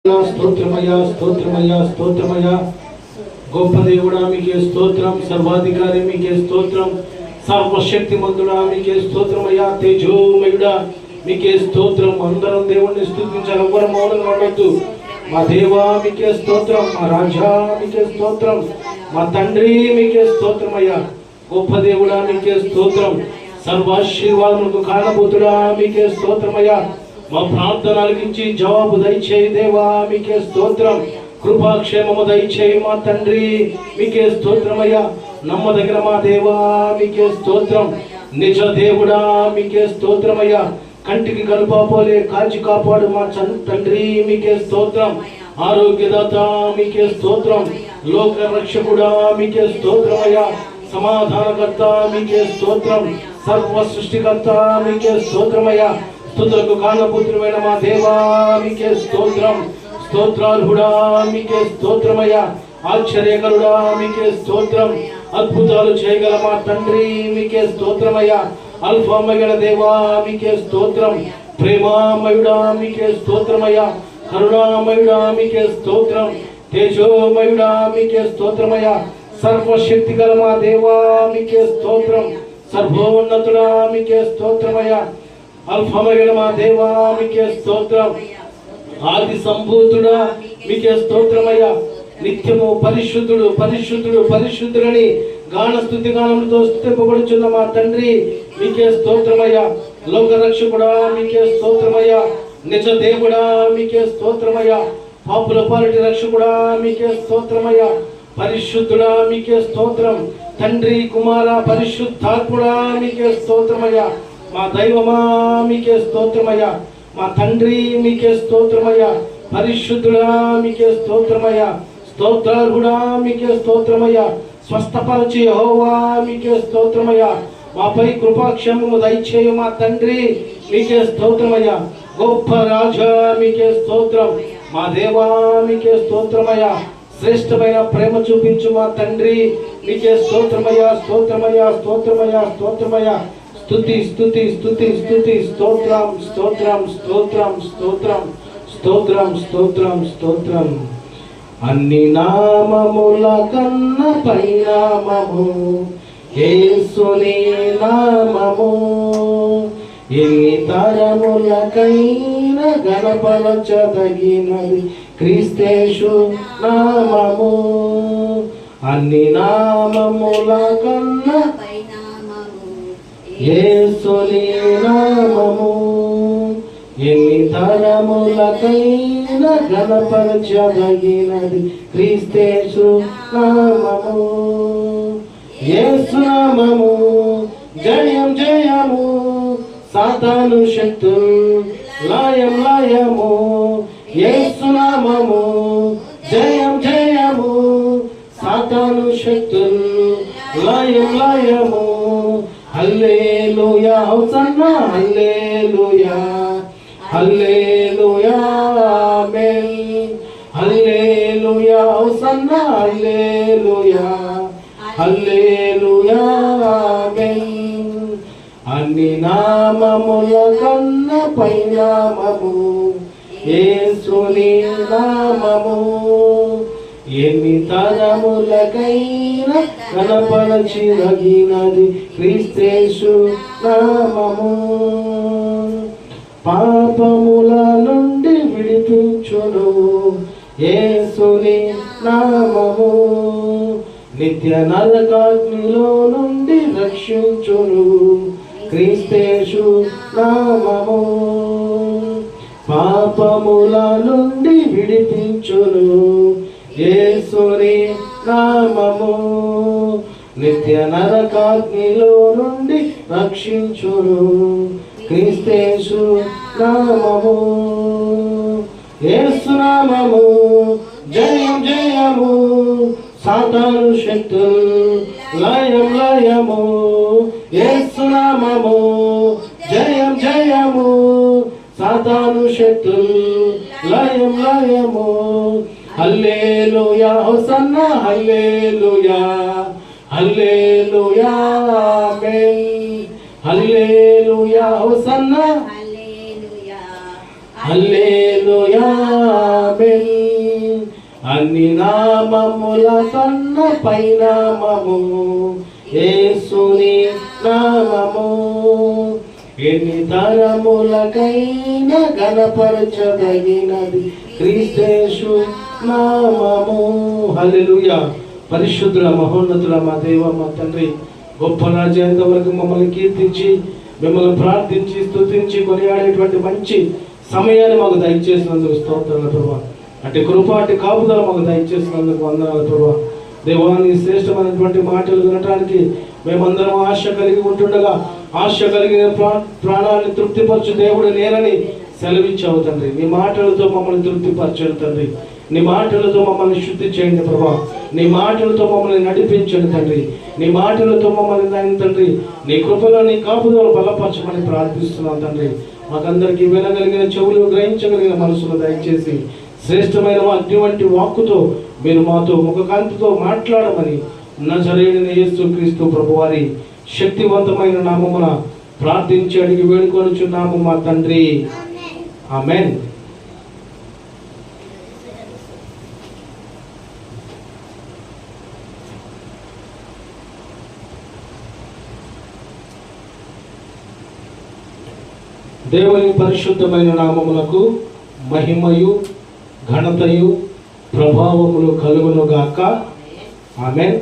స్తోత్రమయ్యా స్తోత్రమయ్యా స్తోత్రమయ్యా గొప్ప దేవుడా మీకే స్తోత్రం, సర్వాధికారి మీకే స్తోత్రం, సర్వశక్తిమంతుడా మీకే స్తోత్రమయ్యా, తేజోమయుడా మీకే స్తోత్రం. అందరం దేవుణ్ణి స్తుతించాలి, ఎవరు మౌనంగా ఉండొద్దు. మా దేవా మీకే స్తోత్రం, మా రాజా మీకే స్తోత్రం, మా తండ్రి మీకే స్తోత్రమయ్యా. గొప్ప దేవుడా మీకే స్తోత్రం, సర్వాశీర్వాదములకు కారణభూతుడా మీకే స్తోత్రమయ్యా. మా ప్రార్థన ఆలకించి జవాబు దయచేయి దేవా మీకే స్తోత్రం, కృపాక్షేమము దయచేయి మా తండ్రి మీకే స్తోత్రమయ్యా. నమ్మదగిన మా దేవా మీకే స్తోత్రం, నిజ దేవుడా మీకే స్తోత్రమయ్యా. కంటికి కలుపాపోలే కాల్చి కాపాడు మా తండ్రి మీకే స్తోత్రం, ఆరోగ్యదాత మీకే స్తోత్రం, లోక రక్షకుడా మీకే స్తోత్రమయ్యా. సమాధానకర్త మీకే స్తోత్రం, సర్వ సృష్టికర్త మీకే స్తోత్రమయ్యా. స్తుతులకు కారణభూతుడైన మా దేవా మీకే స్తోత్రం, స్తోత్రార్హుడా మీకే స్తోత్రమయ్యా. ఆశ్చర్యకరుడా మీకే స్తోత్రం, అద్భుతాలు చేయగల మా తండ్రి మీకే స్తోత్రమయ్యా. అల్ఫామయుడ దేవా మీకే స్తోత్రం, ప్రేమామయుడా మీకే స్తోత్రమయ్యా. కరుణామయుడా మీకే స్తోత్రం, తేజోమయుడా మీకే స్తోత్రమయ్యా. సర్వశక్తి గల మా దేవా మీకే స్తోత్రం, సర్వోన్నతుడా మీకే స్తోత్రమయ్యా. అల్ఫామయుడ మా దేవా మీకే స్తోత్రం, ఆది సంభూతుడా మీకే స్తోత్రమయ్యా. నిత్యము పరిశుద్ధుడు పరిశుద్ధుడు పరిశుద్ధుడని గాన స్తుతి గానములతో స్తుతింపబడుచున్న మా తండ్రి మీకే స్తోత్రమయ్యా. లోక రక్షకుడా మీకే స్తోత్రమయ్యా, నిజ దేవుడా మీకే స్తోత్రమయ్యా. పాపుల పాలిటి రక్షకుడా మీకే స్తోత్రమయ్యా. పరిశుద్ధుడా మీకే స్తోత్రం, తండ్రి కుమార పరిశుద్ధాత్ముడా మీకే స్తోత్రమయ్యా. మా దైవమా మీకే స్తోత్రమయ్యా, మా తండ్రి మీకే స్తోత్రమయ్యా. పరిశుద్ధుడా మీకే స్తోత్రమయ్యా, స్తోత్రార్హుడా మీకే స్తోత్రమయ్యా. స్వస్థపరచి యెహోవా మీకే స్తోత్రమయ్యా. మాపై కృపాక్షేమము దయచేయు మా తండ్రి మీకే స్తోత్రమయ్యా. గొప్ప రాజా మీకే స్తోత్రం, మా దేవా మీకే స్తోత్రమయ్యా. శ్రేష్టమైన ప్రేమ చూపించు మా తండ్రి మీకే స్తోత్రమయ్యా స్తోత్రమయ్యా స్తోత్రమయ్యా స్తోత్రమయ్యా. స్తుతి స్తుతి స్తుతి స్తుతి, స్తోత్రం స్తోత్రం స్తోత్రం స్తోత్రం స్తోత్రం స్తోత్రం స్తోత్రం. అన్ని నామముల కన్న పైనామము యేసుని నామము, ఎన్ని తరములకైన గణపరచదగినది క్రీస్తేషు నామము. అన్ని నామముల కన్న యేసుని నామము, ఎన్ని తరములకైన గణపరచదగినది క్రీస్తేషు నామము. యేసు నామము జయం జయము, సాతాను శక్తులు లయం లయము. యేసు నామము జయం జయము, సాతాను శక్తులు లయం లయము. హల్లెలూయా హోసన్నా హల్లెలూయా హల్లెలూయా ఆమేన్. హల్లెలూయా హోసన్నా హల్లెలూయా హల్లెలూయా ఆమేన్. అన్ని నామముల కన్న పైనామము యేసుని నామము, ఎన్ని తరములకైన కనపరచదగినది క్రీస్తేషు నామము. పాపముల నుండి విడిపించును యేసుని నామము, నిత్య నరకాగ్నిలో నుండి రక్షించును క్రీస్తేషు నామము. పాపముల నుండి విడిపించును యేసుని నామము, నిత్య నరకాగ్నిలో నుండి రక్షించును క్రీస్తేషు నామము. యేసు నామము జయం జయము, సాతాను శక్తులు లయం లయము. యేసు నామము జయం జయము, సాతాను శక్తులు లయం లయము. హల్లెలూయా హోసన్నా హల్లెలూయా హల్లెలూయా ఆమేన్. హల్లెలూయా హోసన్నా హల్లెలూయా ఆమేన్. అన్ని నామముల కన్న పైనామము యేసుని నామము. ఎన్ని తరములకైనా గణపరచదగినది క్రీస్తేసు నామము. హల్లెలూయా. పరిశుద్ధుల మహోన్నతుల మా దేవ మా తండ్రి, గొప్ప రాజ్యాంగ వరకు మమ్మల్ని కీర్తించి మిమ్మల్ని ప్రార్థించి స్తుతించి కొనియాడేటువంటి మంచి సమయాన్ని మాకు దయచేసినందుకు స్తోత్రాలు ప్రభా. అటు కృప అటు కాపుదల మాకు దయచేసినందుకు వందనాలు ప్రభా. దేవాన్ని శ్రేష్టమైనటువంటి మాటలు వినటానికి మేమందరం ఆశ కలిగి ఉంటుండగా ఆశ కలిగిన ప్రాణాన్ని తృప్తిపరచు దేవుడు నేనని సెలవిచ్చావు తండ్రి. నీ మాటలతో మమ్మల్ని తృప్తిపరచండి తండ్రి. నీ మాటలతో మమ్మల్ని శుద్ధి చేయండి ప్రభా. నీ మాటలతో మమ్మల్ని నడిపించండి తండ్రి. నీ మాటలతో మమ్మల్ని తండ్రి నీ కృపలో నీ కాపుదలు బలపరచమని ప్రార్థిస్తున్నాం తండ్రి. మాకందరికీ వినగలిగిన చెవులు, గ్రహించగలిగిన మనసును దయచేసి శ్రేష్టమైన అగ్ని వంటి వాక్కుతో మీరు మాతో ముఖకాంతితో మాట్లాడమని నజరేయుడైన యేసుక్రీస్తు ప్రభువారి శక్తివంతమైన నామమున ప్రార్థించి అడిగి వేడుకొనుచున్నాము మా తండ్రి. ఆమేన్. దేవుని పరిశుద్ధమైన నామమునకు మహిమయు ఘనతయు ప్రభావములు కలుగునుగాక. ఆమేన్.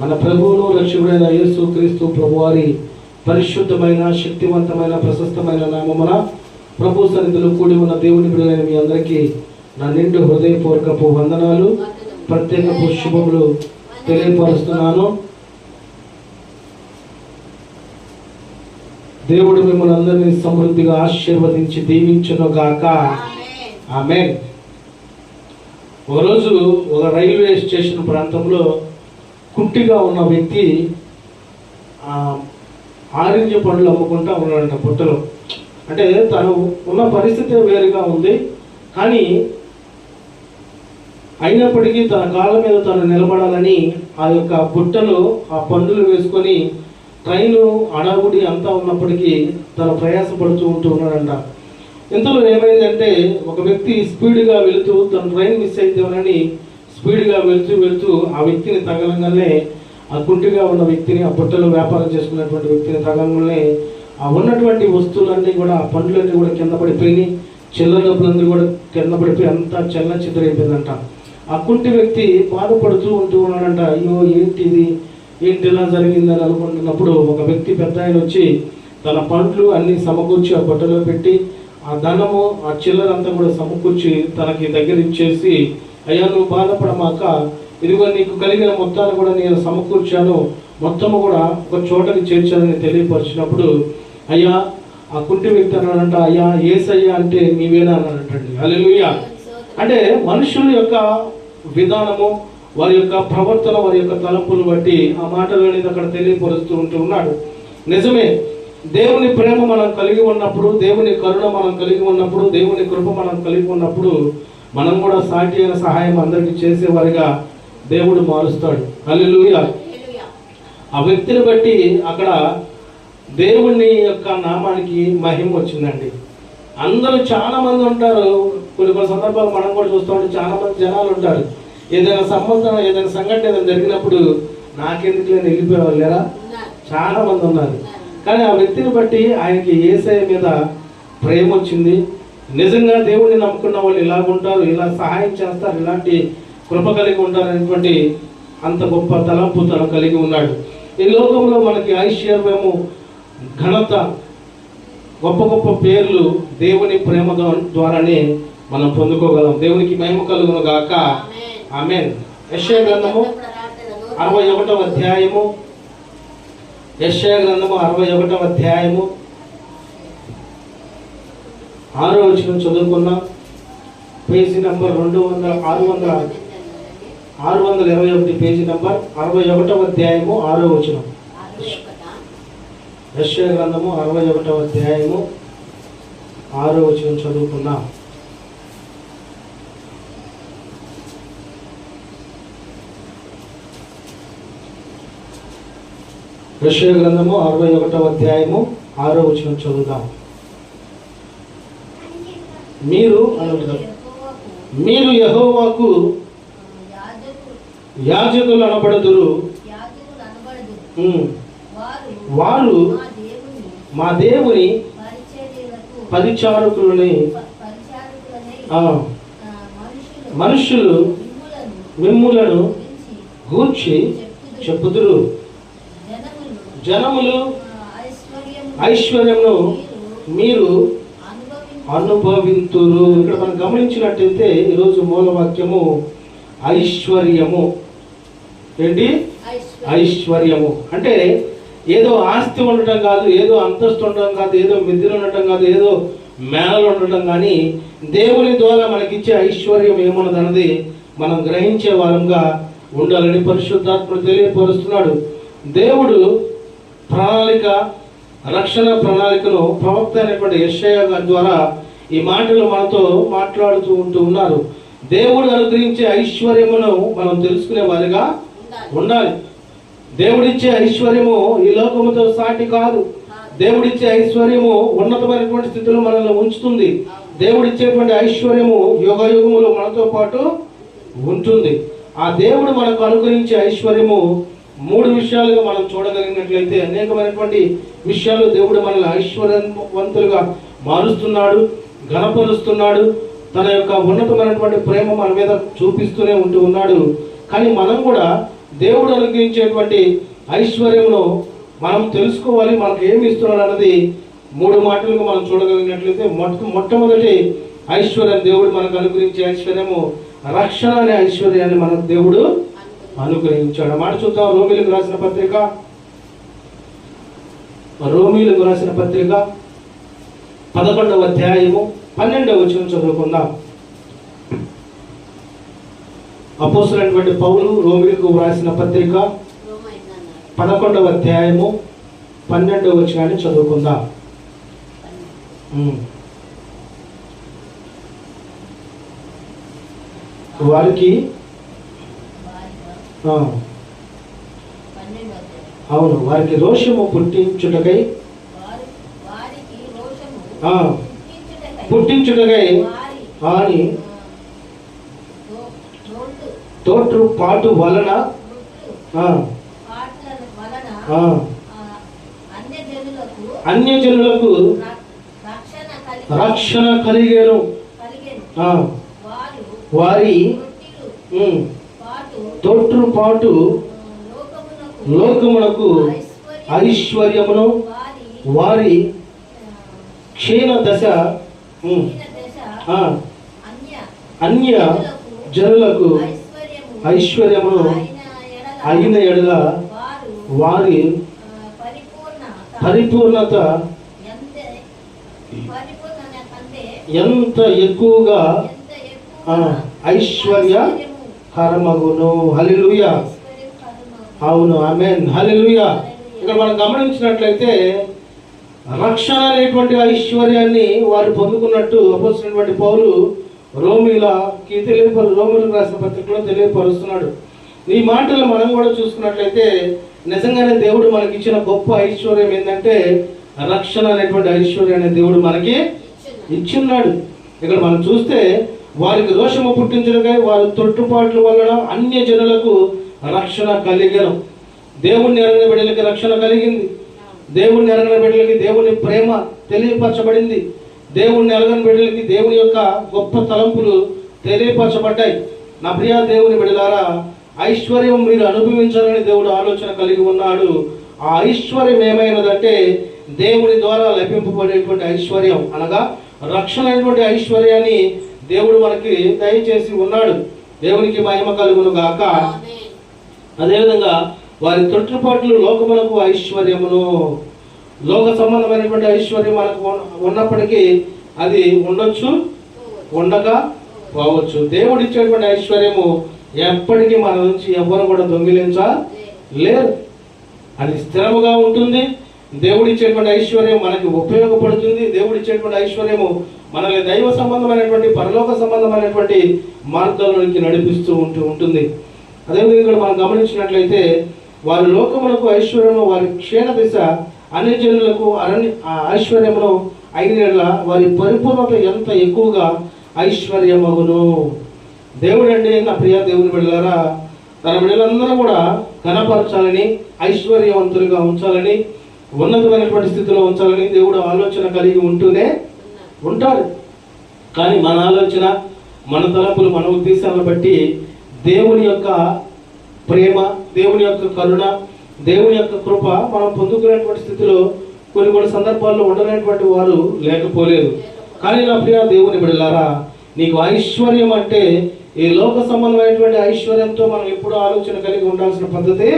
మన ప్రభువును రక్షకుడైన యేసుక్రీస్తు ప్రభువారి పరిశుద్ధమైన శక్తివంతమైన ప్రశస్తమైన నామమున ప్రభు సన్నిధిలో కూడి ఉన్న దేవుని బిడ్డలైన మీ అందరికీ నా నిండు హృదయపూర్వకపు వందనాలు, ప్రత్యేకపు శుభములు తెలియపరుస్తున్నాను. దేవుడు మిమ్మల్ని అందరినీ సమృద్ధిగా ఆశీర్వదించి దీవించునుగాక. ఆమేన్. ఒకరోజు ఒక రైల్వే స్టేషన్ ప్రాంతంలో కుంటిగా ఉన్న వ్యక్తి ఆరెంజ్ పండ్లు అమ్ముకుంటా ఉన్నాడంట బుట్టలో. అంటే తను ఉన్న పరిస్థితి వేరుగా ఉంది, కానీ అయినప్పటికీ తన కాళ్ళ మీద తను నిలబడాలని ఆ యొక్క బుట్టలో ఆ పండులు వేసుకొని ట్రైను అడాగుడి అంతా ఉన్నప్పటికీ తను ప్రయాసపడుతూ ఉన్నాడంట. ఇంతలో ఏమైందంటే ఒక వ్యక్తి స్పీడ్గా వెళుతూ తన ట్రైన్ మిస్ అయితేనని స్పీడ్గా వెళుతూ ఆ వ్యక్తిని తగలంగానే, ఆ కుంటిగా ఉన్న వ్యక్తిని, ఆ బుట్టలో వ్యాపారం చేసుకున్నటువంటి వ్యక్తిని తగలంగానే ఆ ఉన్నటువంటి వస్తువులన్నీ కూడా, ఆ పండ్లన్నీ కూడా కింద పడిపోయి, చిల్లర డబ్బులన్నీ కూడా కింద పడిపోయి అంతా చెల్ల చిద్దరైపోయిందంట. ఆ కుంటి వ్యక్తి బాధపడుతూ ఉన్నాడంట. అయ్యో ఏంటి ఇలా జరిగిందని అనుకుంటున్నప్పుడు ఒక వ్యక్తి పెద్ద ఆయన వచ్చి తన పండ్లు అన్ని సమకూర్చి ఆ బట్టలో పెట్టి ఆ ధనము ఆ చిల్లరంతా కూడా సమకూర్చి తనకి దగ్గర ఇచ్చేసి, అయ్యా నువ్వు బాధపడమాక, ఇదిగో నీకు కలిగిన మొత్తాన్ని కూడా నేను సమకూర్చాను, మొత్తము కూడా ఒక చోటకి చేర్చానని తెలియపరిచినప్పుడు, అయ్యా ఆ కుంటి వ్యక్తి అన్నాడంట, అయ్యా యేసయ్యా అంటే నీవేనా అన్నాడంటండి. హల్లెలూయా. అంటే మనుషుల యొక్క విధానము, వారి యొక్క ప్రవర్తన, వారి యొక్క తలంపులు బట్టి ఆ మాటలు అనేది అక్కడ తెలియపరుస్తూ ఉన్నాడు. నిజమే, దేవుని ప్రేమ మనం కలిగి ఉన్నప్పుడు, దేవుని కరుణ మనం కలిగి ఉన్నప్పుడు, దేవుని కృప మనం కలిగి ఉన్నప్పుడు మనం కూడా సాటి అయిన సహాయం అందరికీ చేసేవారిగా దేవుడు మారుస్తాడు. హల్లెలూయా. ఆ వ్యక్తిని బట్టి అక్కడ దేవుని యొక్క నామానికి మహిమ వచ్చిందండి. అందరూ చాలా మంది ఉంటారు. కొన్ని సందర్భాలు మనం కూడా చూస్తూ ఉంటే చాలా మంది జనాలు ఉంటారు. ఏదైనా సంబంధం, ఏదైనా సంఘటన ఏదైనా జరిగినప్పుడు నాకెందుకు లేని వెళ్ళిపోయేవాళ్ళు లేరా? చాలా మంది ఉన్నారు. కానీ ఆ వ్యక్తిని బట్టి ఆయనకి యేసయ్య మీద ప్రేమ వచ్చింది. నిజంగా దేవుడిని నమ్ముకున్న వాళ్ళు ఇలా ఉంటారు, ఇలా సహాయం చేస్తారు, ఇలాంటి కృప కలిగి ఉంటారు అనేటువంటి అంత గొప్ప తలంపు తను కలిగి ఉన్నాడు. ఈ లోకంలో మనకి ఐశ్వర్యము, ఘనత, గొప్ప గొప్ప పేర్లు దేవుని ప్రేమ ద్వారానే మనం పొందుకోగలం. దేవునికి మహిమ కలుగును గాక. ఆమేన్. యెషయా గ్రంథము 61వ అధ్యాయము, యెషయా గ్రంథము 61వ అధ్యాయము 6వ వచనం చదువుకున్నాం. పేజీ నంబర్ 621, పేజీ నంబర్ 61వ అధ్యాయము 6వ వచనం. యెషయా గ్రంథము 61వ అధ్యాయము 6వ వచనం చదువుకున్నాం. యెషయా గ్రంథము 61వ అధ్యాయము 6వ వచనం చదువుదాం. మీరు యెహోవాకు యాజకులు అనబడుదురు. వారు మా దేవుని పరిచారకులని మనుషులు మిమ్ములను గూర్చి చెప్పుదురు. జనములు ఐశ్వర్యమును మీరు అనుభవింతురు. ఇక్కడ మనం గమనించినట్టయితే ఈరోజు మూలవాక్యము ఐశ్వర్యము. ఏంటి? ఐశ్వర్యము అంటే ఏదో ఆస్తి ఉండటం కాదు, ఏదో అంతస్తు ఉండటం కాదు, ఏదో మిద్దెలు ఉండటం కాదు, ఏదో మేళలు ఉండటం కానీ దేవుని ద్వారా మనకిచ్చే ఐశ్వర్యం ఏమున్నదన్నది మనం గ్రహించే వారంగా ఉండాలని పరిశుద్ధాత్ముడు తెలియపరుస్తున్నాడు. దేవుడు ప్రణాళిక, రక్షణ ప్రణాళికను ప్రవక్త అయినటువంటి యెషయా గారి ద్వారా ఈ మాటలు మనతో మాట్లాడుతూ ఉన్నారు. దేవుడు అనుగ్రహించే ఐశ్వర్యమును మనం తెలుసుకునే వారిగా ఉండాలి. దేవుడిచ్చే ఐశ్వర్యము ఈ లోకముతో సాటి కాదు. దేవుడిచ్చే ఐశ్వర్యము ఉన్నతమైనటువంటి స్థితిలో మనల్ని ఉంచుతుంది. దేవుడిచ్చేటువంటి ఐశ్వర్యము యుగ యుగములు మనతో పాటు ఉంటుంది. ఆ దేవుడు మనకు అనుగ్రహించే ఐశ్వర్యము 3 విషయాలుగా మనం చూడగలిగినట్లయితే అనేకమైనటువంటి విషయాలు దేవుడు మనల్ని ఐశ్వర్యవంతులుగా మారుస్తున్నాడు, ఘనపరుస్తున్నాడు. తన యొక్క ఉన్నతమైనటువంటి ప్రేమ మన మీద చూపిస్తూనే ఉన్నాడు. కానీ మనం కూడా దేవుడు అనుగ్రహించేటువంటి ఐశ్వర్యమును మనం తెలుసుకోవాలి. మనకు ఏమి ఇస్తున్నాడు అన్నది 3 మాటలుగా మనం చూడగలిగినట్లయితే మొట్టమొదటి ఐశ్వర్యం, దేవుడు మనకు అనుగ్రహించే ఐశ్వర్యము రక్షణ అనే ఐశ్వర్యాన్ని మనకు దేవుడు అనుగ్రహించాడు. మాట చూద్దాం. రోమీలకు రాసిన పత్రిక 11వ అధ్యాయము 12వ వచనం చదువుకుందాం. అపోస్తలుడైనటువంటి పౌలు రోమీలకు రాసిన పత్రిక 11వ అధ్యాయము 12వ వచనాన్ని చదువుకుందాం. వారికి అవును, వారికి రోషము పుట్టించుటకై అని తోట్రు పాటు వలన అన్యజనులకు రక్షణ కలిగేను. వారి తోట్రు పాటు లోకమునకు ఐశ్వర్యమును వారి క్షీణ దశ అన్య జనులకు ఐశ్వర్యమును అయిన ఎడల వారి పరిపూర్ణత ఎంత ఎక్కువగా ఐశ్వర్యకరమగును. హల్లెలూయా. అవును, ఆమేన్, హల్లెలూయా. ఇక్కడ మనం గమనించినట్లయితే రక్షణ అనేటువంటి ఐశ్వర్యాన్ని వారు పొందుకున్నట్టు అపోస్తలుడైనటువంటి పౌలు రోమీలకు రాసిన పత్రికలో తెలియపరుస్తున్నాడు. ఈ మాటలు మనం కూడా చూసుకున్నట్లయితే నిజంగానే దేవుడు మనకి ఇచ్చిన గొప్ప ఐశ్వర్యం ఏంటంటే రక్షణ అనేటువంటి ఐశ్వర్యాన్ని దేవుడు మనకి ఇచ్చిన్నాడు. ఇక్కడ మనం చూస్తే వారికి రోషము పుట్టించడకై వారి తొట్టుపాట్ల వలన అన్య జనులకు రక్షణ కలిగను. దేవుణ్ణి ఎరగిన బిడ్డలకి రక్షణ కలిగింది. దేవుణ్ణి ఎరగిన బిడ్డలకి దేవుని ప్రేమ తెలియపరచబడింది. దేవుణ్ణి ఎరగని బిడ్డలకి దేవుని యొక్క గొప్ప తలంపులు తెలియపరచబడ్డాయి. నా ప్రియ దేవుని బిడ్డలారా, ఐశ్వర్యం మీరు అనుభవించాలని దేవుడు ఆలోచన కలిగి ఉన్నాడు. ఆ ఐశ్వర్యం ఏమైనదంటే దేవుని ద్వారా లభింపబడేటువంటి ఐశ్వర్యం, అనగా రక్షణ అనేటువంటి ఐశ్వర్యాన్ని దేవుడు మనకి దయచేసి ఉన్నాడు. దేవునికి మహిమ కలుగును గాక. అదేవిధంగా వారి తొట్టుపాట్లు లోకమునకు ఐశ్వర్యమును, లోక సంబంధమైనటువంటి ఐశ్వర్యం మనకు ఉన్నప్పటికీ అది ఉండొచ్చు, ఉండక పోవచ్చు. దేవుడు ఇచ్చేటువంటి ఐశ్వర్యము ఎప్పటికీ మన నుంచి ఎవరు కూడా దొంగిలించలేరు. అది స్థిరముగా ఉంటుంది. దేవుడిచ్చేటువంటి ఐశ్వర్యం మనకి ఉపయోగపడుతుంది. దేవుడిచ్చేటువంటి ఐశ్వర్యము మనల్ని దైవ సంబంధమైనటువంటి పరలోక సంబంధమైనటువంటి మార్గాల్లోకి నడిపిస్తూ ఉంటుంది. అదేవిధంగా ఇక్కడ మనం గమనించినట్లయితే వారి లోకములకు ఐశ్వర్యము వారి క్షీణ దిశ అన్ని జనులకు ఐశ్వర్యమును అయిన వారి పరిపూర్ణత ఎంత ఎక్కువగా ఐశ్వర్యమగును. దేవుడు అండి నా ప్రియ దేవుని బిడ్డలారా, తన బిడ్డలందరూ కూడా కనపరచాలని, ఐశ్వర్యవంతులుగా ఉంచాలని, ఉన్నతమైనటువంటి స్థితిలో ఉంచాలని దేవుడు ఆలోచన కలిగి ఉంటూనే ఉంటాడు. కానీ మన ఆలోచన, మన తలపులు, మన ఉద్దేశాలను బట్టి దేవుని యొక్క ప్రేమ, దేవుని యొక్క కరుణ, దేవుని యొక్క కృప మనం పొందుకునేటువంటి స్థితిలో కొన్ని సందర్భాల్లో ఉండలేనటువంటి వారు లేకపోలేదు. కానీ నా ప్రియ దేవుని బిడ్డలారా, నీకు ఐశ్వర్యం అంటే ఈ లోక సంబంధమైనటువంటి ఐశ్వర్యంతో మనం ఎప్పుడూ ఆలోచన కలిగి ఉండాల్సిన పద్ధతి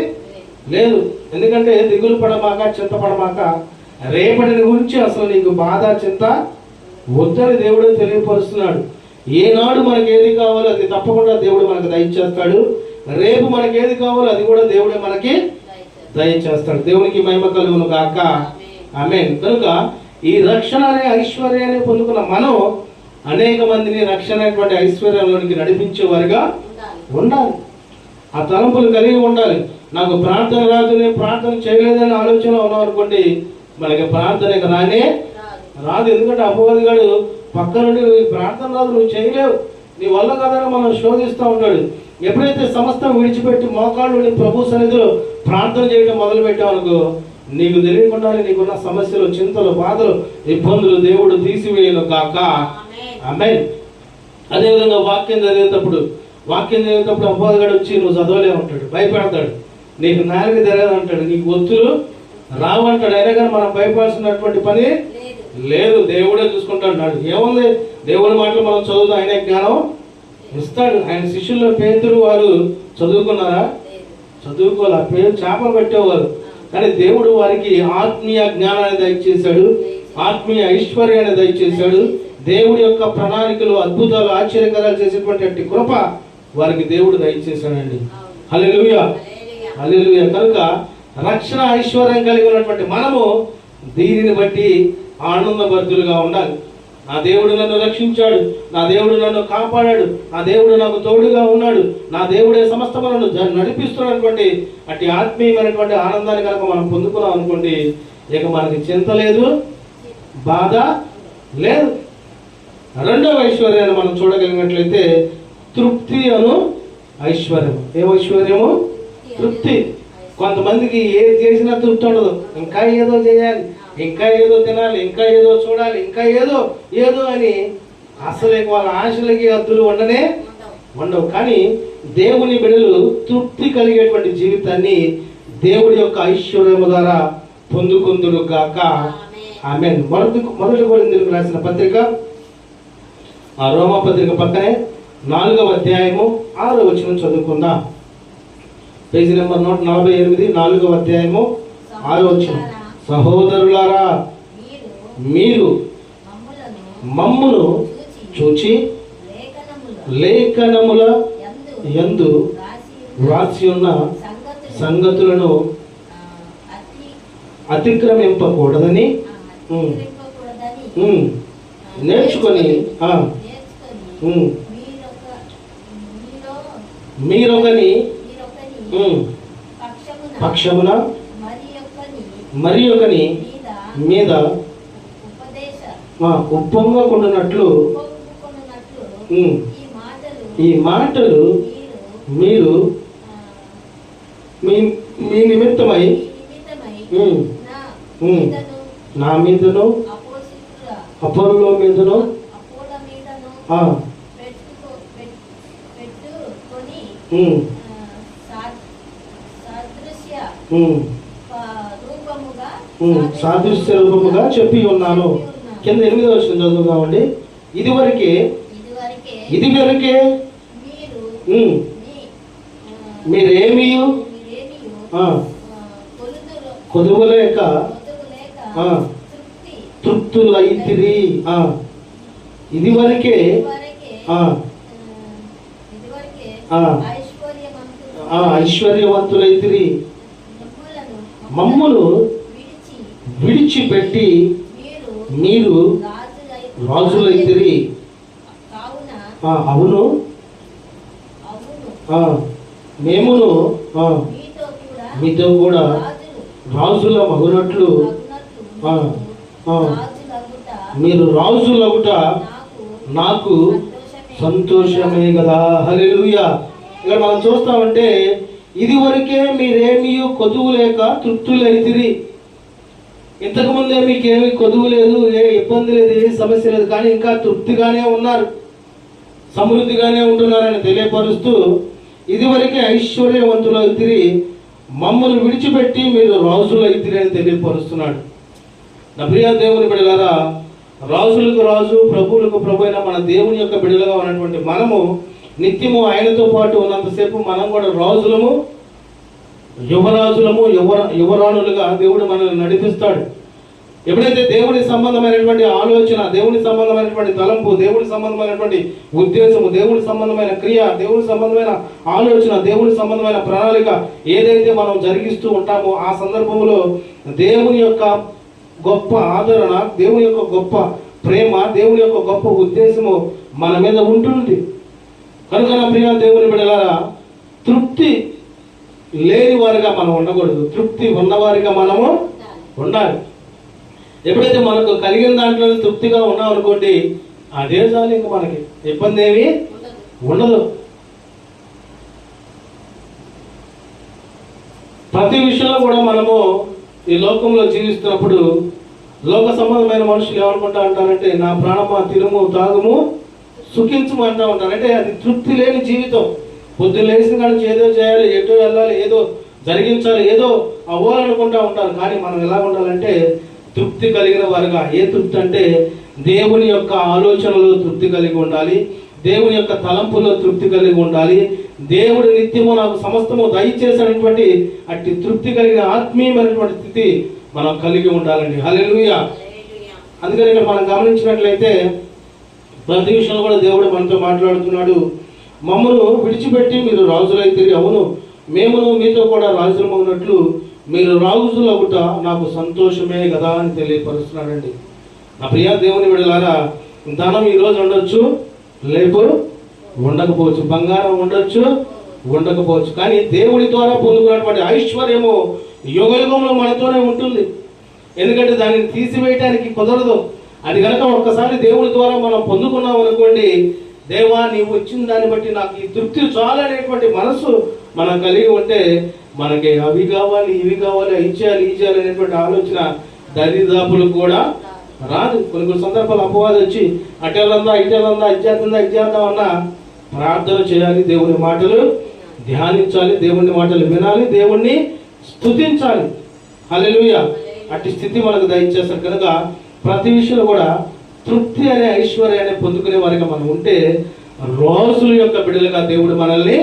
లేదు. ఎందుకంటే దిగులు పడమాక, చింతపడమాక, రేపటిని గురించి అసలు నీకు బాధ, చింత వద్దని దేవుడు తెలియపరుస్తున్నాడు. ఏనాడు మనకి ఏది కావాలో అది తప్పకుండా దేవుడు మనకు దయచేస్తాడు. రేపు మనకి ఏది కావాలో అది కూడా దేవుడే మనకి దయచేస్తాడు. దేవునికి మహిమ కలుగును గాక. ఆమేన్. కనుక ఈ రక్షణ అనే ఐశ్వర్యాన్ని పొందుకున్న మనం అనేక మందిని రక్షణ అనేటువంటి ఐశ్వర్యంలోనికి నడిపించే వారిగా ఉండాలి. ఆ తలంపులు కలిగి ఉండాలి. నాకు ప్రార్థన రాదు, నేను ప్రార్థన చేయలేదని ఆలోచన ఉన్నాం అనుకోండి, మనకి ప్రార్థన రానే రాదు. ఎందుకంటే అపవాదిగాడు పక్క నుండి ప్రార్థన రాదు, నువ్వు చేయలేవు, నీ వల్ల కదని మనం శోధిస్తూ ఉంటాడు. ఎప్పుడైతే సమస్తం విడిచిపెట్టి మోకాళ్ళు ప్రభు సన్నిధిలో ప్రార్థన చేయడం మొదలు పెట్టామనుకో, నీకు తెలియకుండానే నీకున్న సమస్యలు, చింతలు, బాధలు, ఇబ్బందులు దేవుడు తీసివేయను కాక. ఆమేన్. అదేవిధంగా వాక్యం చదివేటప్పుడు అపవాదిగాడు వచ్చి నువ్వు చదవలే ఉంటాడు, భయపెడతాడు, నీకు నాలుగు తెరదు అంటాడు, నీకు ఒత్తులు రావు అంటాడు. అయినా కానీ మనం భయపడాల్సినటువంటి పని లేదు, దేవుడే చూసుకుంటాడు. ఏముంది, దేవుడి మాటలు మనం చదువుతాం, ఆయన జ్ఞానం ఇస్తాడు. ఆయన శిష్యుల్లో పేతురు వారు చదువుకున్నారా? చదువుకోవాలి. ఆ పేరు చేపలు పెట్టేవారు. కానీ దేవుడు వారికి ఆత్మీయ జ్ఞానాన్ని దయచేశాడు, ఆత్మీయ ఐశ్వర్యాన్ని దయచేశాడు. దేవుడి యొక్క ప్రణాళికలు, అద్భుతాలు, ఆశ్చర్యకరాలు చేసేటువంటి కృప వారికి దేవుడు దయచేశాడండి. హల్లెలూయా, హల్లెలూయా. కనుక రక్షణ ఐశ్వర్యం కలిగి ఉన్నటువంటి మనము దీనిని బట్టి ఆనందభరితులుగా ఉండాలి. నా దేవుడు నన్ను రక్షించాడు, నా దేవుడు నన్ను కాపాడాడు, నా దేవుడు నాకు తోడుగా ఉన్నాడు, నా దేవుడే సమస్తములను నడిపిస్తున్నటువంటి అట్టి ఆత్మీయమైనటువంటి ఆనందాన్ని కనుక మనం పొందుకున్నాం అనుకోండి, ఇక మనకి చింత లేదు, బాధ లేదు. రెండవ ఐశ్వర్యాన్ని మనం చూడగలిగినట్లయితే తృప్తి అను ఐశ్వర్యం. ఏం ఐశ్వర్యము? తృప్తి. కొంతమందికి ఏది చేసినా తృప్తి ఉండదు, ఇంకా ఏదో చేయాలి, ఇంకా ఏదో తినాలి, ఇంకా ఏదో చూడాలి, ఇంకా ఏదో ఏదో అని అసలు వాళ్ళ ఆశలకి హద్దులు ఉండవు. కానీ దేవుని బిడ్డలు తృప్తి కలిగేటువంటి జీవితాన్ని దేవుడి యొక్క ఐశ్వర్యము ద్వారా పొందుకుందురు గాక. ఆమేన్. మొదటి కొరింథీయులకు రాసిన పత్రిక, ఆ రోమా పత్రిక పక్కనే 4వ అధ్యాయము 6వ వచనం చదువుకుందాం. పేజీ నెంబర్ 148, 4వ అధ్యాయము 6వ వచనం. సహోదరులారా, మీరు మమ్మును చూచి లేఖనముల యందు వ్రాసి ఉన్న సంగతులను అతిక్రమింపకూడదని నేర్చుకొని మీరొకని పక్షమున మరి ఒకని మీద ఉప్పొంగకుండునట్లు ఈ మాటలు మీరు మీ నిమిత్తమై నా మీదను అపోలో మీదను సాదృశ్య రూపముగా చెప్పి ఉన్నాను. కింద 8వ వచనం చదువుదామండి. ఇదివరకే మీరేమీ కొదువలేక తృప్తులైతిరి. ఇదివరకే ఐశ్వర్యవంతులైతిరి, మమ్మును విడిచిపెట్టి మీరు రాజులైతిరి. అవును, మేమును మీతో కూడా రాజుల మగునట్లు మీరు రాజులగుట నాకు సంతోషమే కదా. హల్లెలూయా. ఇక్కడ మనం చూస్తామంటే ఇది వరకే మీరేమీ కొదువు లేక తృప్తులైతిరి. ఇంతకుముందే మీకేమీ కొదువు లేదు, ఏ ఇబ్బంది లేదు, ఏ సమస్య లేదు, కానీ ఇంకా తృప్తిగానే ఉన్నారు, సమృద్ధిగానే ఉంటున్నారని తెలియపరుస్తూ ఇదివరకే ఐశ్వర్యవంతులు అయితిరి, మమ్మల్ని విడిచిపెట్టి మీరు రాజులు అయితిరి అని తెలియపరుస్తున్నాడు. నా ప్రియ దేవుని బిడ్డలారా, రాజులకు రాజు ప్రభువులకు ప్రభు అయిన మన దేవుని యొక్క బిడ్డలుగా ఉన్నటువంటి మనము నిత్యము ఆయనతో పాటు ఉన్నంతసేపు మనం కూడా రాజులము, యువరాజులము, యువరాణులుగా దేవుడు మనల్ని నడిపిస్తాడు. ఎప్పుడైతే దేవుని సంబంధమైనటువంటి ఆలోచన, దేవుని సంబంధమైనటువంటి తలంపు, దేవుని సంబంధమైనటువంటి ఉద్దేశము, దేవుని సంబంధమైన క్రియ, దేవుని సంబంధమైన ఆలోచన, దేవుని సంబంధమైన ప్రణాళిక ఏదైతే మనం జరిగిస్తూ ఉంటామో ఆ సందర్భంలో దేవుని యొక్క గొప్ప ఆదరణ, దేవుని యొక్క గొప్ప ప్రేమ, దేవుని యొక్క గొప్ప ఉద్దేశము మన మీద ఉంటుంది. కనుక నా ప్రియ దేవుని బిడ్డలారా, తృప్తి లేని వారిగా మనం ఉండకూడదు, తృప్తి ఉన్నవారిగా మనము ఉండాలి. ఎప్పుడైతే మనకు కలిగిన దాంట్లో తృప్తిగా ఉన్నాం అనుకోండి, అదే చాలు, ఇంకా మనకి ఇబ్బంది ఏమీ ఉండదు. ప్రతి విషయంలో కూడా మనము ఈ లోకంలో జీవిస్తున్నప్పుడు లోక సంబంధమైన మనుషులు ఏమనుకుంటా అంటారంటే, నా ప్రాణమా తినుము తాగుము సుఖించము అంటూ ఉంటారు. అంటే అది తృప్తి లేని జీవితం. పొద్దున్న లేచిన కానీ ఏదో చేయాలి, ఎటో వెళ్ళాలి, ఏదో జరిగించాలి, ఏదో అవ్వాలనుకుంటా ఉంటారు. కానీ మనం ఎలా ఉండాలంటే తృప్తి కలిగిన వారుగా. ఏ తృప్తి అంటే దేవుని యొక్క ఆలోచనలో తృప్తి కలిగి ఉండాలి, దేవుని యొక్క తలంపులో తృప్తి కలిగి ఉండాలి, దేవుడు నిత్యము నాకు సమస్తము దయచేసినటువంటి అట్టి తృప్తి కలిగిన ఆత్మీయమైనటువంటి స్థితి మనం కలిగి ఉండాలండి. హల్లెలూయా. అందుకని ఇక్కడ మనం గమనించినట్లయితే ప్రతి విషయంలో కూడా దేవుడు మనతో మాట్లాడుతున్నాడు. మమ్మల్ని విడిచిపెట్టి మీరు రాజులైతే, అవును మేమును మీతో కూడా రాజులము ఉన్నట్లు మీరు రాజులగుట నాకు సంతోషమే కదా అని తెలియపరుస్తున్నాడండి. నా ప్రియ దేవుని బిడ్డలారా, ధనం ఈరోజు ఉండొచ్చు, లేపు ఉండకపోవచ్చు, బంగారం ఉండొచ్చు, ఉండకపోవచ్చు, కానీ దేవుడి ద్వారా పొందుకున్నటువంటి ఐశ్వర్యము యుగయుగంలో మనతోనే ఉంటుంది. ఎందుకంటే దానిని తీసివేయటానికి కుదరదు. అది కనుక ఒక్కసారి దేవుడి ద్వారా మనం పొందుకున్నాం అనుకోండి, దేవా నీవు వచ్చిన దాన్ని బట్టి నాకు ఈ తృప్తి చాలనేటువంటి మనసు మనం కలిగి ఉంటే మనకి అవి కావాలి, ఇవి కావాలి, అవి చేయాలి, ఈ చేయాలి అనేటువంటి ఆలోచన దరిదాపులకు కూడా రాదు. కొన్ని సందర్భాలు అపవాదం వచ్చి అటెలందా, ఇటెలందా, ఇచ్చేద్దా, ఇచ్చేద్దాం అన్న ప్రార్థన చేయాలి, దేవుని మాటలు ధ్యానించాలి, దేవుని మాటలు వినాలి, దేవుణ్ణి స్తుతించాలి. హల్లెలూయా. అట్టి స్థితి మనకు దయచేస్తారు. కనుక ప్రతి విషయంలో కూడా తృప్తి అనే ఐశ్వర్యాన్ని పొందుకునే వారిగా మనం ఉంటే రోజుల యొక్క బిడ్డలుగా దేవుడు మనల్ని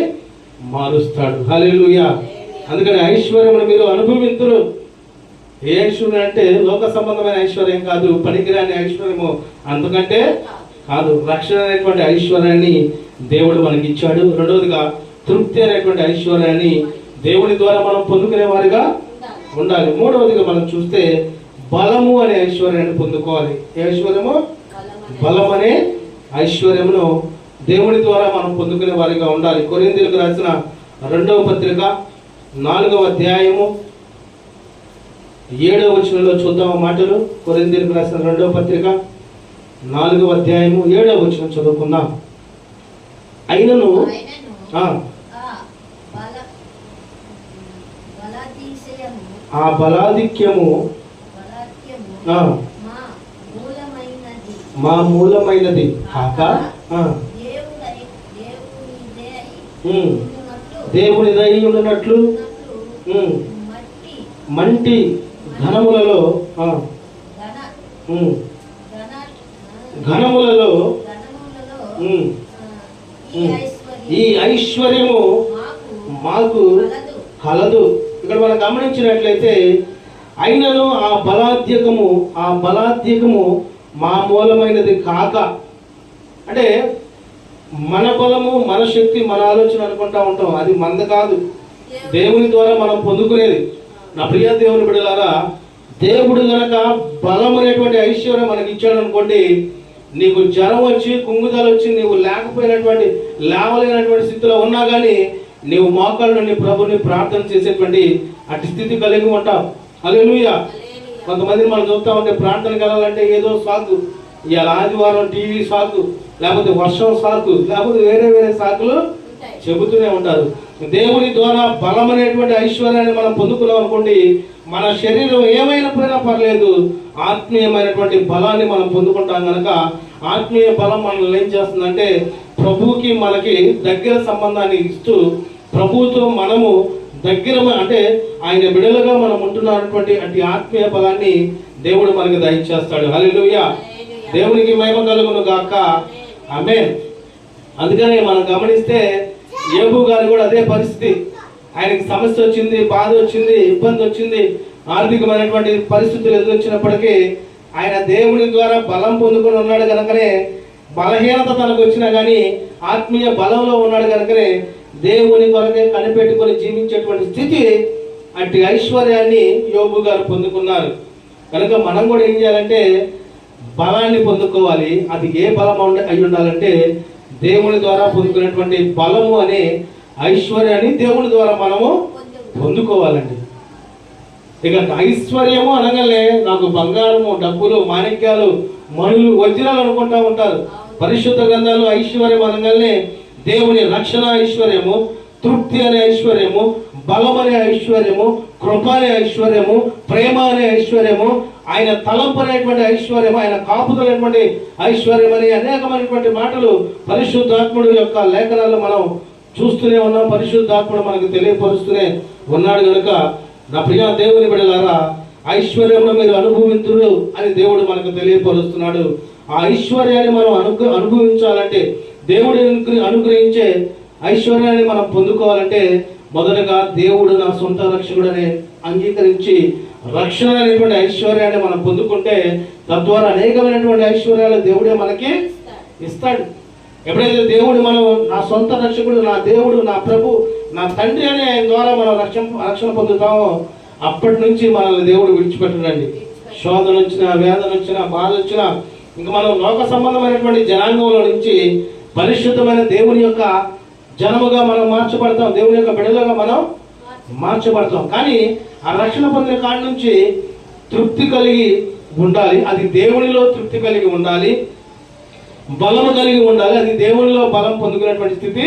మారుస్తాడు. హల్లెలూయా. అందుకని ఐశ్వర్యమును మీరు అనుభవింతురు. ఏ ఐశ్వర్యం అంటే లోక సంబంధమైన ఐశ్వర్యం కాదు, పనికిరాని ఐశ్వర్యము అంతకంటే కాదు. రక్షణ అనేటువంటి ఐశ్వర్యాన్ని దేవుడు మనకి ఇచ్చాడు. రెండవదిగా తృప్తి అనేటువంటి ఐశ్వర్యాన్ని దేవుని ద్వారా మనం పొందుకునే వారిగా ఉండాలి. మూడవదిగా మనం చూస్తే బలము అనే ఐశ్వర్యాన్ని పొందుకోవాలి. ఏ ఐశ్వర్యము? బలం అనే ఐశ్వర్యమును దేవుని ద్వారా మనం పొందుకునే వారిగా ఉండాలి. కొరింథీయులకు రాసిన 2వ పత్రిక 4వ అధ్యాయము 7వ వచనంలో చూద్దాం మాటలు. కొరింథీయులకు రాసిన 2వ పత్రిక 4వ అధ్యాయము 7వ వచనం చదువుకుందాం. అయినను ఆ బలాధిక్యము మా మూలమైనది కాక దేవునిదై ఉన్నట్లు మంటి ఘనములలో ఈ ఐశ్వర్యము మాకు కలదు. ఇక్కడ మనం గమనించినట్లయితే అయినను ఆ బలాధ్యకము మా మూలమైనది కాక, అంటే మన బలము, మన శక్తి, మన ఆలోచన అనుకుంటా ఉంటాం, అది మనది కాదు, దేవుని ద్వారా మనం పొందుకునేది. నా ప్రియ దేవుని బిడ్డలారా, దేవుడు గనక బలం అనేటువంటి ఐశ్వర్యం మనకి ఇచ్చాడు అనుకోండి, నీకు జ్వరం వచ్చి కుంగుదలు వచ్చి నీవు లేవలేనటువంటి స్థితిలో ఉన్నా కానీ నీవు మోకాళ్ళ నుండి ప్రభుని ప్రార్థన చేసేటువంటి అటు స్థితి కలిగి ఉంటావు. హల్లెలూయా. కొంతమందిని మనం చూస్తా ఉంటే ప్రార్థనకి వెళ్ళాలంటే ఏదో సాగు ఇవాళ ఆదివారం టీవీ సాకు, లేకపోతే వర్షం సాకు, లేకపోతే వేరే వేరే సాకులు చెబుతూనే ఉంటారు. దేవుని ద్వారా బలం అనేటువంటి ఐశ్వర్యాన్ని మనం పొందుకున్నాం అనుకోండి, మన శరీరం ఏమైనా పోయినా పర్లేదు, ఆత్మీయమైనటువంటి బలాన్ని మనం పొందుకుంటాం కనుక ఆత్మీయ బలం మనల్ని ఏం చేస్తుందంటే ప్రభువుకి మనకి దగ్గర సంబంధాన్ని ఇస్తూ ప్రభువుతో మనము దగ్గర అంటే ఆయన బిడలుగా మనం ఉంటున్నటువంటి అటు ఆత్మీయ బలాన్ని దేవుడు మనకి దయచేస్తాడు. హల్లెలూయా, దేవునికి మహిమ కలుగును గాక. ఆమేన్. అందుకని మనం గమనిస్తే యోబు గారు కూడా అదే పరిస్థితి. ఆయనకి సమస్య వచ్చింది, బాధ వచ్చింది, ఇబ్బంది వచ్చింది, ఆర్థికమైనటువంటి పరిస్థితులు ఎదురొచ్చినప్పటికీ ఆయన దేవుని ద్వారా బలం పొందుకొని ఉన్నాడు కనుకనే, బలహీనత తనకు వచ్చినా కానీ ఆత్మీయ బలంలో ఉన్నాడు కనుకనే దేవుని కొరకే కనిపెట్టుకొని జీవించేటువంటి స్థితి, అట్టి ఐశ్వర్యాన్ని యోబు గారు పొందుకున్నారు. కనుక మనం కూడా ఏం చేయాలంటే బలాన్ని పొందుకోవాలి. అది ఏ బలం అయి ఉండాలంటే దేవుని ద్వారా పొందుకునేటువంటి బలము అనే ఐశ్వర్యాన్ని దేవుని ద్వారా మనము పొందుకోవాలండి. ఇక ఐశ్వర్యము అనగానే నాకు బంగారము, డబ్బులు, మాణిక్యాలు, మణులు, వజ్రాలు అనుకుంటా ఉంటారు. పరిశుద్ధ గ్రంథాలు ఐశ్వర్యం అనగానే దేవుని రక్షణ ఐశ్వర్యము, తృప్తి అనే ఐశ్వర్యము, బలం అనే ఐశ్వర్యము, కృప అనే ఐశ్వర్యము, ప్రేమ అనే ఐశ్వర్యము, ఆయన తలంపు అనేటువంటి ఐశ్వర్యం, ఆయన కాపుదలైనటువంటి ఐశ్వర్యం అనే అనేకమైనటువంటి మాటలు పరిశుద్ధాత్ముడు యొక్క లేఖనాలు మనం చూస్తూనే ఉన్నాం. పరిశుద్ధాత్ముడు మనకు తెలియపరుస్తూనే ఉన్నాడు కనుక నా ప్రియ దేవుని బిడ్డలారా, ఐశ్వర్యంలో మీరు అనుభవించురు అని దేవుడు మనకు తెలియపరుస్తున్నాడు. ఆ ఐశ్వర్యాన్ని మనం అనుభవించాలంటే, దేవుడు అనుగ్రహించే ఐశ్వర్యాన్ని మనం పొందుకోవాలంటే మొదటగా దేవుడు నా సొంత రక్షకుడని అంగీకరించి రక్షణ అనేటువంటి ఐశ్వర్యాన్ని మనం పొందుకుంటే తద్వారా అనేకమైనటువంటి ఐశ్వర్యాలు దేవుడే మనకి ఇస్తాడు. ఎప్పుడైతే దేవుడు మనం నా సొంత రక్షకుడు, నా దేవుడు, నా ప్రభు, నా తండ్రి అని ఆయన ద్వారా మనం రక్షణ పొందుతామో అప్పటి నుంచి మనల్ని దేవుడు విడిచిపెట్టడండి. శోధన వచ్చినా, వేదన వచ్చినా, బాధ వచ్చినా ఇంకా మనం లోక సంబంధమైనటువంటి జనాంగంలో నుంచి పరిశుద్ధమైన దేవుని యొక్క జనముగా మనం మార్చబడతాం, దేవుని యొక్క బిడ్డలుగా మనం మార్చబడతాం. కానీ ఆ రక్షణ పొందిన కాడి నుంచి తృప్తి కలిగి ఉండాలి. అది దేవునిలో తృప్తి కలిగి ఉండాలి, బలము కలిగి ఉండాలి. అది దేవునిలో బలం పొందుకునేటువంటి స్థితి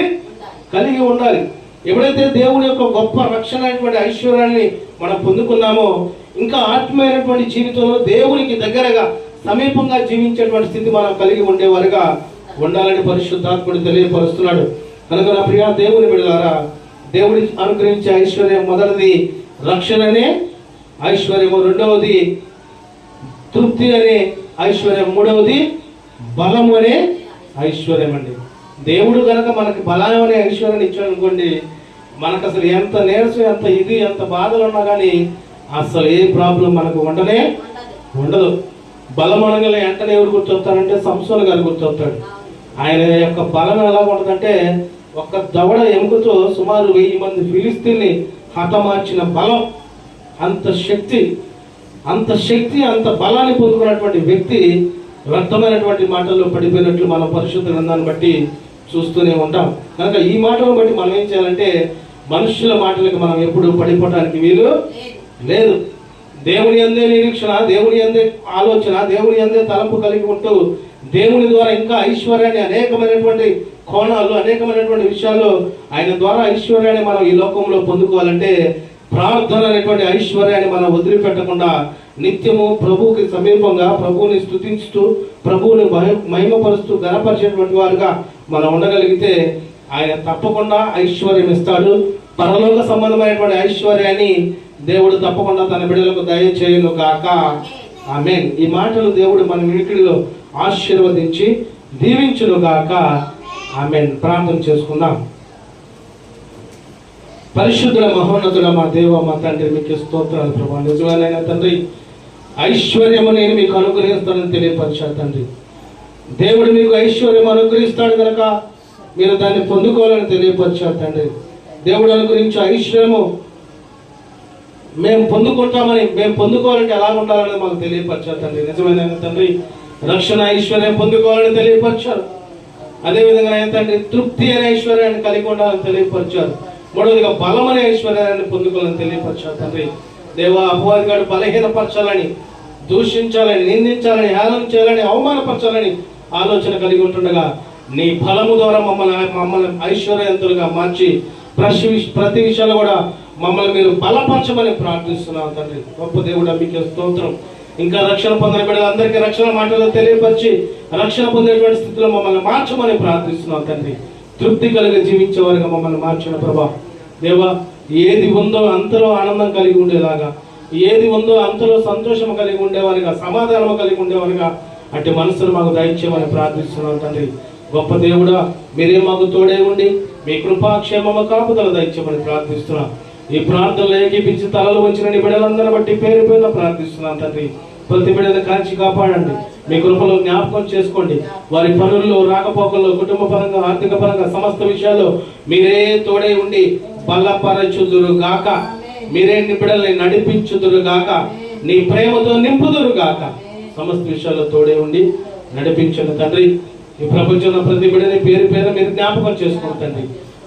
కలిగి ఉండాలి. ఎప్పుడైతే దేవుని యొక్క గొప్ప రక్షణ అనేటువంటి ఐశ్వర్యాన్ని మనం పొందుకున్నామో ఇంకా ఆత్మీయమైనటువంటి జీవితంలో దేవునికి దగ్గరగా సమీపంగా జీవించేటువంటి స్థితి మనం కలిగి ఉండేవారుగా ఉండాలని పరిశుద్ధాత్ముడు తెలియపరుస్తున్నాడు. కనుక నా ప్రియ దేవుని బిడ్డలారా, దేవుడి అనుగ్రహించే ఐశ్వర్యం మొదటిది రక్షణ అనే ఐశ్వర్యము, రెండవది తృప్తి అనే ఐశ్వర్యం, మూడవది బలము అనే ఐశ్వర్యం అండి. దేవుడు కనుక మనకి బలం అనే ఐశ్వర్యాన్ని ఇచ్చాడు అనుకోండి, మనకు అసలు ఎంత నీరసం, ఎంత బాధలు ఉన్నా కానీ అసలు ఏ ప్రాబ్లం మనకు ఉండదు. బలం అనగానే వెంటనే ఎవరు గుర్తొస్తారంటే సంసోను గారు గుర్తొస్తాడు. ఆయన యొక్క బలం ఎలా ఉంటుందంటే ఒక్క దవడ ఎముకతో సుమారు 1000 మంది ఫిలిస్తీన్ని హతమార్చిన బలం, అంత శక్తి, అంత బలాన్ని పొందుకున్నటువంటి వ్యక్తి వ్యర్థమైనటువంటి మాటల్లో పడిపోయినట్లు మనం పరిశుద్ధ గ్రంథాన్ని బట్టి చూస్తూనే ఉంటాం. కనుక ఈ మాటలను బట్టి మనం ఏం చేయాలంటే మనుషుల మాటలకు మనం ఎప్పుడు పడిపోవడానికి వీలు లేదు. దేవుని అందే నిరీక్షణ, దేవుని అందే ఆలోచన, దేవుని అందే తలంపు కలిగి ఉంటూ దేవుని ద్వారా ఇంకా ఐశ్వర్యాన్ని అనేకమైనటువంటి కోణాలు, అనేకమైనటువంటి విషయాల్లో ఆయన ద్వారా ఐశ్వర్యాన్ని మనం ఈ లోకంలో పొందుకోవాలంటే ప్రార్థన అనేటువంటి ఐశ్వర్యాన్ని మనం వదిలిపెట్టకుండా నిత్యము ప్రభువుకి సమీపంగా ప్రభువుని స్తుతించుతూ ప్రభువుని మహిమపరుస్తూ ఘనపరిచేటువంటి వారుగా మనం ఉండగలిగితే ఆయన తప్పకుండా ఐశ్వర్యం ఇస్తాడు. పరలోక సంబంధమైనటువంటి ఐశ్వర్యాన్ని దేవుడు తప్పకుండా తన బిడ్డలకు దయచేయును గాక. ఆమేన్. ఈ మాటలు దేవుడు మన వినికిడిలో ఆశీర్వదించి దీవించును గాక. ఆమేన్. ప్రార్థన చేసుకుందాం. పరిశుద్ధుల మహోన్నతుల మా దేవ, మా తండ్రి, మీకు స్తోత్రాలు ప్రభా. నిజమైన తండ్రి, ఐశ్వర్యము నేను మీకు అనుగ్రహిస్తానని తెలియపరిచాను తండ్రి. దేవుడు మీకు ఐశ్వర్యం అనుగ్రహిస్తాడు కనుక మీరు దాన్ని పొందుకోవాలని తెలియపరిచారు తండ్రి. దేవుడు అనుగ్రహించే ఐశ్వర్యము మేము పొందుకోవాలంటే ఎలా ఉండాలని మాకు తెలియపరిచారు తండ్రి. నిజమైన తండ్రి, రక్షణ ఐశ్వర్యం పొందుకోవాలని తెలియపరిచారు. అదేవిధంగా తండ్రి తృప్తి అనే ఐశ్వర్యాన్ని కలిగి ఉండాలని తెలియపరిచారు. మూడవదిగా బలం అనే ఐశ్వర్యాన్ని పొందుకోవాలని తెలియపరిచారు తండ్రి. దేవా, అపవాది గారు బలహీనపరచాలని, దూషించాలని, నిందించాలని, హేళన చేయాలని, అవమానపరచాలని ఆలోచన కలిగి ఉంటుండగా నీ బలము ద్వారా మమ్మల్ని ఐశ్వర్యవంతులుగా మార్చి ప్రతి విషయాలు కూడా మమ్మల్ని మీరు బలపరచమని ప్రార్థిస్తున్నాం తండ్రి. గొప్ప దేవుడా మీకు స్తోత్రం. ఇంకా రక్షణ పొందిన బిడ్డలందరికీ రక్షణ మాటలు తెలియపరిచి రక్షణ పొందేటువంటి స్థితిలో మమ్మల్ని మార్చమని ప్రార్థిస్తున్నాం తండ్రి. తృప్తి కలిగి జీవించేవారుగా మమ్మల్ని మార్చిన ప్రభా దేవా, ఏది ఉందో అంతలో ఆనందం కలిగి ఉండేలాగా, ఏది ఉందో అంతలో సంతోషం కలిగి ఉండేవారుగా, సమాధానం కలిగి ఉండేవారుగా అటు మనసును మాకు దయచేయమని ప్రార్థిస్తున్నాం తండ్రి. గొప్ప దేవుడా, మీరే మాకు తోడే ఉండి మీ కృపాక్షేమము కాపుదల దయచేయమని ప్రార్థిస్తున్నాం. ఈ ప్రార్థనలు ఏకీపించి తలలు వచ్చిన నీ బిడ్డలందరిని బట్టి పేరు పేరున ప్రార్థిస్తున్నాం తండ్రి. ప్రతి బిడ్డను కాల్చి కాపాడండి, మీ కృపలో జ్ఞాపకం చేసుకోండి. వారి పనుల్లో, రాకపోకల్లో, కుటుంబ పరంగా, ఆర్థిక పరంగా సమస్త విషయాల్లో మీరే తోడే ఉండి బలపరచుదురు గాక. మీరే నీ బిడ్డల్ని నడిపించుదురు గాక. నీ ప్రేమతో నింపుదురు గాక. సమస్త విషయాల్లో తోడే ఉండి నడిపించండి తండ్రి. ఈ ప్రపంచంలో ప్రతి బిడ్డని పేరు పేరు మీరు జ్ఞాపకం చేసుకోండి తండ్రి.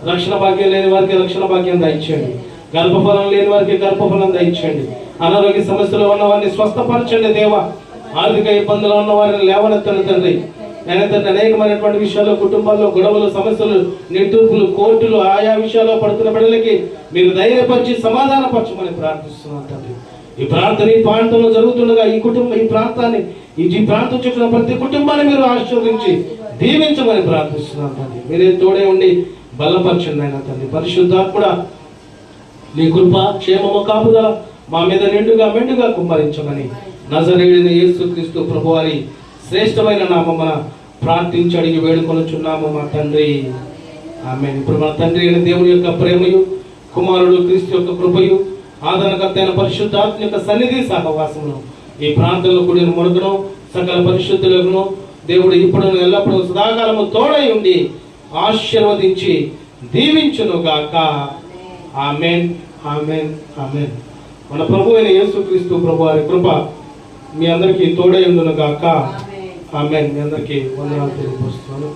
రక్షణ భాగ్యం లేని వారికి రక్షణ భాగ్యం దయచేయండి. గర్భఫలం లేని వారికి గర్భఫలం దయచేయండి. అనారోగ్య సమస్యలు ఉన్న వారిని స్వస్థపరచండి దేవా. ఆర్థిక ఇబ్బందులు ఉన్న వారిని లేవనెత్తండి తండ్రి. నేనైతే అనేకమైనటువంటి విషయాల్లో, కుటుంబాల్లో గొడవలు, సమస్యలు, నిట్టూర్పులు, కోర్టులు, ఆయా విషయాల్లో పడుతున్న బిడ్డలకి మీరు ధైర్యపరిచి సమాధానపరచమని ప్రార్థిస్తున్నాను తండ్రి. ఈ ప్రాంతం ఈ ప్రాంతంలో జరుగుతుండగా ఈ ప్రాంతాన్ని ఈ ప్రాంతం చుట్టూ ప్రతి కుటుంబాన్ని మీరు ఆశీర్వదించి దీవించమని ప్రార్థిస్తున్నాను తండ్రి. మీరే తోడే ఉండి బలపరచండి అయినా తండ్రి. పరిశుద్ధాత్ముడా, నీ కృప క్షేమము కాపుదల మా మీద నిండుగా మెండుగా కుమ్మరించమని నజరేయుడైన యేసుక్రీస్తు ప్రభువారి శ్రేష్టమైన నామమున ప్రార్థించి అడిగి వేడుకొనుచున్నాము మా తండ్రి. ఆమేన్. ఇప్పుడు మన తండ్రి అయిన దేవుని యొక్క ప్రేమయు, కుమారుడు క్రీస్తు యొక్క కృపయు, ఆదరణకర్త అయిన పరిశుద్ధాత్మ యొక్క సన్నిధి సహవాసమును ఈ ప్రాంతంలో కూడిన మునుగును సకల పరిశుద్ధులను దేవుడు ఇప్పుడు ఎల్లప్పుడూ సదాకాలము తోడై ఉండి ఆశీర్వదించి దీవించును గాక. ఆమేన్, ఆమేన్, ఆమేన్. మన ప్రభు అయిన యేసుక్రీస్తు ప్రభువారి కృప మీ అందరికీ తోడై ఉండును గాక. ఆమేన్. మీ అందరికీ వందనాలు తెలియపరుస్తున్నాను.